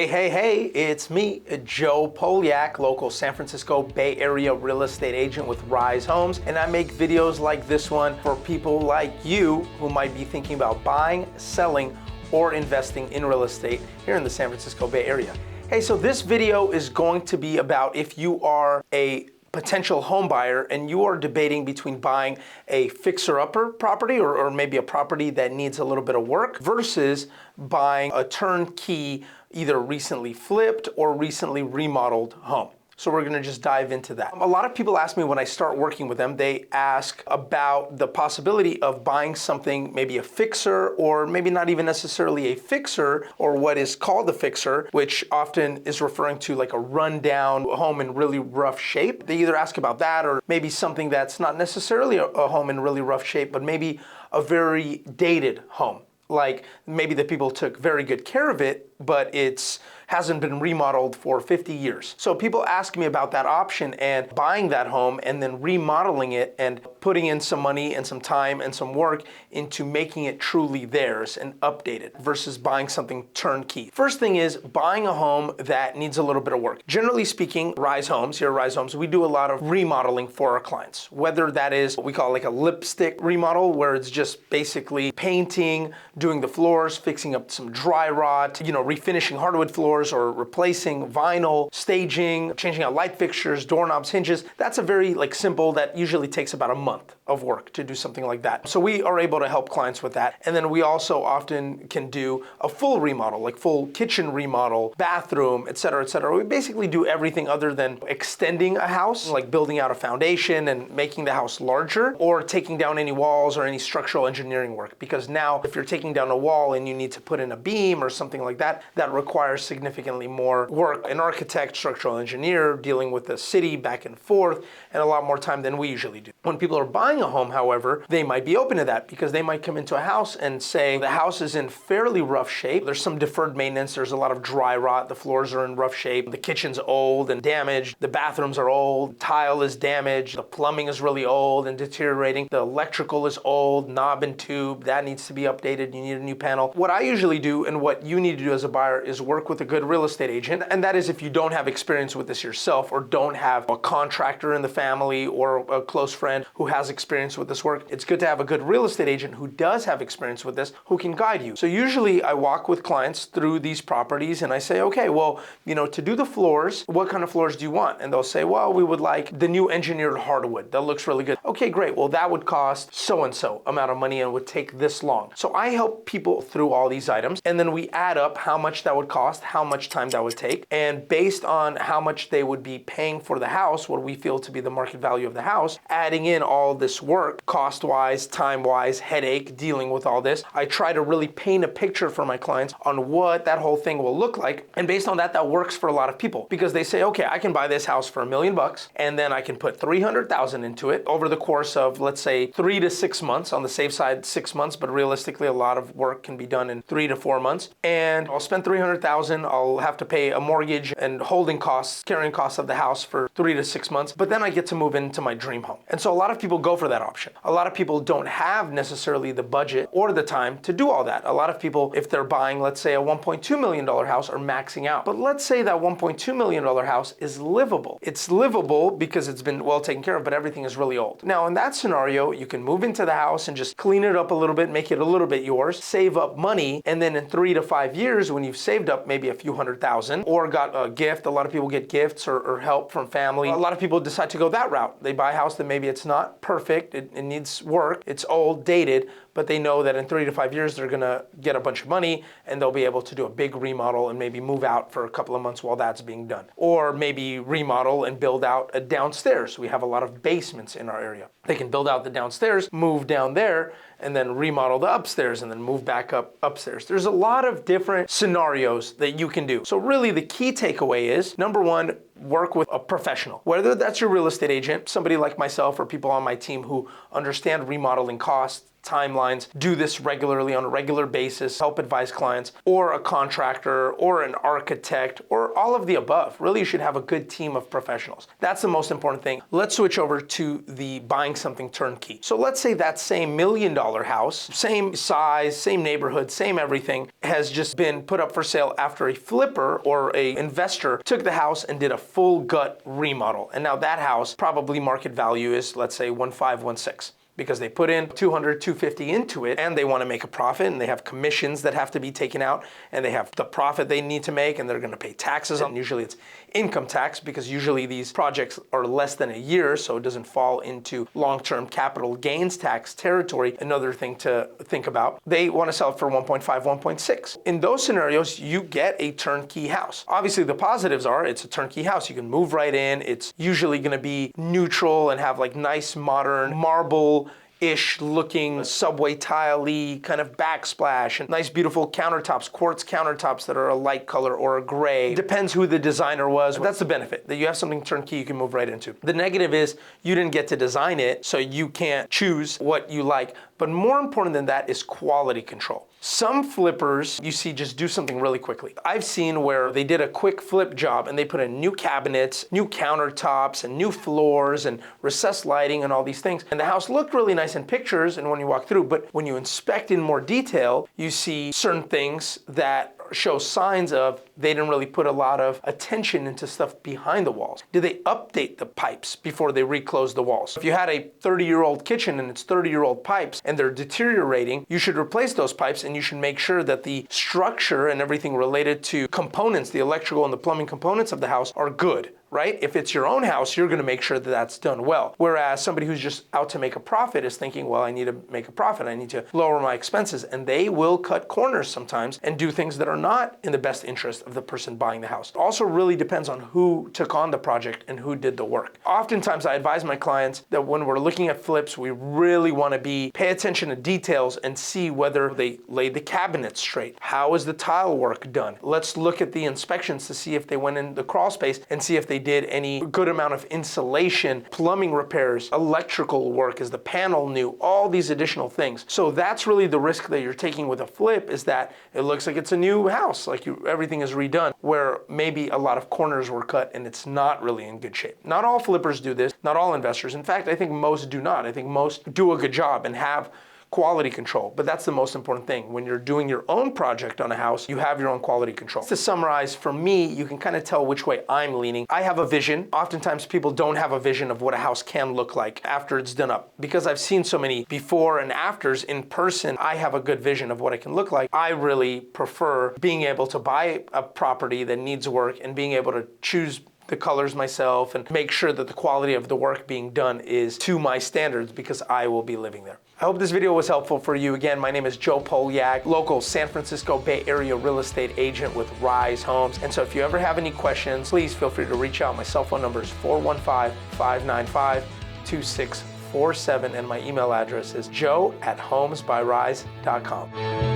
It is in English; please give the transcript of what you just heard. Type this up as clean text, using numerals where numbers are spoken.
Hey, it's me, Joe Polyak, local San Francisco Bay Area real estate agent with Rise Homes, and I make videos like this one for people like you who might be thinking about buying, selling, or investing in real estate here in the San Francisco Bay Area. Hey, so this video is going to be about if you are a potential home buyer and you are debating between buying a fixer-upper property or maybe a property that needs a little bit of work versus buying a turnkey, either recently flipped or recently remodeled home. So we're gonna just dive into that. A lot of people ask me when I start working with them, they ask about the possibility of buying something, maybe a fixer, or maybe not even necessarily a fixer, or what is called a fixer, which often is referring to like a rundown home in really rough shape. They either ask about that or maybe something that's not necessarily a home in really rough shape, but maybe a very dated home. Like maybe the people took very good care of it, but it's hasn't been remodeled for 50 years. So people ask me about that option and buying that home and then remodeling it and putting in some money and some time and some work into making it truly theirs and updated versus buying something turnkey. First thing is buying a home that needs a little bit of work. Generally speaking, Rise Homes, here at Rise Homes, we do a lot of remodeling for our clients, whether that is what we call like a lipstick remodel, where it's just basically painting, doing the floors, fixing up some dry rot, refinishing hardwood floors or replacing vinyl, staging, changing out light fixtures, doorknobs, hinges. That's a very simple, that usually takes about a month of work to do something like that. So we are able to help clients with that. And then we also often can do a full remodel, like full kitchen remodel, bathroom, et cetera, et cetera. We basically do everything other than extending a house, like building out a foundation and making the house larger, or taking down any walls or any structural engineering work. Because now if you're taking down a wall and you need to put in a beam or something like that, that requires significantly more work. An architect, structural engineer, dealing with the city back and forth, and a lot more time than we usually do. When people are buying a home, however, they might be open to that because they might come into a house and say the house is in fairly rough shape. There's some deferred maintenance. There's a lot of dry rot. The floors are in rough shape. The kitchen's old and damaged. The bathrooms are old. Tile is damaged. The plumbing is really old and deteriorating. The electrical is old, knob and tube. That needs to be updated. You need a new panel. What I usually do and what you need to do as a buyer is work with a good real estate agent. And that is if you don't have experience with this yourself or don't have a contractor in the family or a close friend who has experience with this work. It's good to have a good real estate agent who does have experience with this, who can guide you. So usually I walk with clients through these properties and I say, okay, well, to do the floors, what kind of floors do you want? And they'll say, well, we would like the new engineered hardwood. That looks really good. Okay, great. Well, that would cost so-and-so amount of money and would take this long. So I help people through all these items, and then we add up how much that would cost, how much time that would take, and based on how much they would be paying for the house, what we feel to be the market value of the house, adding in all this work, cost-wise, time-wise, headache, dealing with all this, I try to really paint a picture for my clients on what that whole thing will look like, and based on that, that works for a lot of people, because they say, okay, I can buy this house for $1 million, and then I can put $300,000 into it over the course of, let's say, 3 to 6 months, on the safe side, 6 months, but realistically, a lot of work can be done in 3 to 4 months, and I'll spend $300,000, I'll have to pay a mortgage and holding costs, carrying costs of the house for 3 to 6 months, but then I get to move into my dream home. And so a lot of people go for that option. A lot of people don't have necessarily the budget or the time to do all that. A lot of people, if they're buying, let's say, a $1.2 million house, are maxing out. But let's say that $1.2 million house is livable. It's livable because it's been well taken care of, but everything is really old. Now, in that scenario, you can move into the house and just clean it up a little bit, make it a little bit yours, save up money, and then in 3 to 5 years, when you've saved up maybe a few $100,000 or got a gift, a lot of people get gifts or help from family. A lot of people decide to go that route. They buy a house that maybe it's not perfect, it needs work, it's old, dated, but they know that in 3 to 5 years, they're gonna get a bunch of money and they'll be able to do a big remodel and maybe move out for a couple of months while that's being done. Or maybe remodel and build out a downstairs. We have a lot of basements in our area. They can build out the downstairs, move down there, and then remodel the upstairs and then move back up upstairs. There's a lot of different scenarios that you can do. So really the key takeaway is, number one, work with a professional. Whether that's your real estate agent, somebody like myself or people on my team who understand remodeling costs, timelines, do this regularly on a regular basis, help advise clients, or a contractor, or an architect, or all of the above. Really, you should have a good team of professionals. That's the most important thing. Let's switch over to the buying something turnkey. So let's say that same $1 million house, same size, same neighborhood, same everything, has just been put up for sale after a flipper or a investor took the house and did a full gut remodel. And now that house probably market value is, let's say, 1.5, 1.6. Because they put in 200, 250 into it, and they want to make a profit, and they have commissions that have to be taken out, and they have the profit they need to make, and they're going to pay taxes on. Usually it's income tax, because usually these projects are less than a year, so it doesn't fall into long-term capital gains tax territory. Another thing to think about. They want to sell it for 1.5, 1.6. In those scenarios, you get a turnkey house. Obviously, the positives are it's a turnkey house. You can move right in. It's usually going to be neutral and have like nice modern marble-ish looking subway tile-y kind of backsplash and nice beautiful countertops, quartz countertops that are a light color or a gray. Depends who the designer was. That's the benefit, that you have something turnkey you can move right into. The negative is you didn't get to design it, so you can't choose what you like. But more important than that is quality control. Some flippers you see just do something really quickly. I've seen where they did a quick flip job and they put in new cabinets, new countertops, and new floors and recessed lighting and all these things. And the house looked really nice in pictures and when you walk through, but when you inspect in more detail, you see certain things that show signs of they didn't really put a lot of attention into stuff behind the walls. Did they update the pipes before they reclosed the walls? If you had a 30-year-old kitchen and it's 30-year-old pipes and they're deteriorating, you should replace those pipes and you should make sure that the structure and everything related to components, the electrical and the plumbing components of the house are good. Right? If it's your own house, you're going to make sure that that's done well. Whereas somebody who's just out to make a profit is thinking, well, I need to make a profit. I need to lower my expenses. And they will cut corners sometimes and do things that are not in the best interest of the person buying the house. It also really depends on who took on the project and who did the work. Oftentimes, I advise my clients that when we're looking at flips, we really want to pay attention to details and see whether they laid the cabinets straight. How is the tile work done? Let's look at the inspections to see if they went in the crawl space and see if they did any good amount of insulation, plumbing repairs, electrical work, is the panel new, all these additional things. So that's really the risk that you're taking with a flip, is that it looks like it's a new house, like everything is redone, where maybe a lot of corners were cut and it's not really in good shape. Not all flippers do this, not all investors. In fact, I think most do not. I think most do a good job and have quality control, but that's the most important thing. When you're doing your own project on a house, you have your own quality control. To summarize, for me, you can kind of tell which way I'm leaning. I have a vision. Oftentimes people don't have a vision of what a house can look like after it's done up. Because I've seen so many before and afters in person, I have a good vision of what it can look like. I really prefer being able to buy a property that needs work and being able to choose the colors myself and make sure that the quality of the work being done is to my standards, because I will be living there. I hope this video was helpful for you. Again, my name is Joe Polyak, local San Francisco Bay Area real estate agent with Rise Homes. And so if you ever have any questions, please feel free to reach out. My cell phone number is 415-595-2647 and my email address is joe@homesbyrise.com.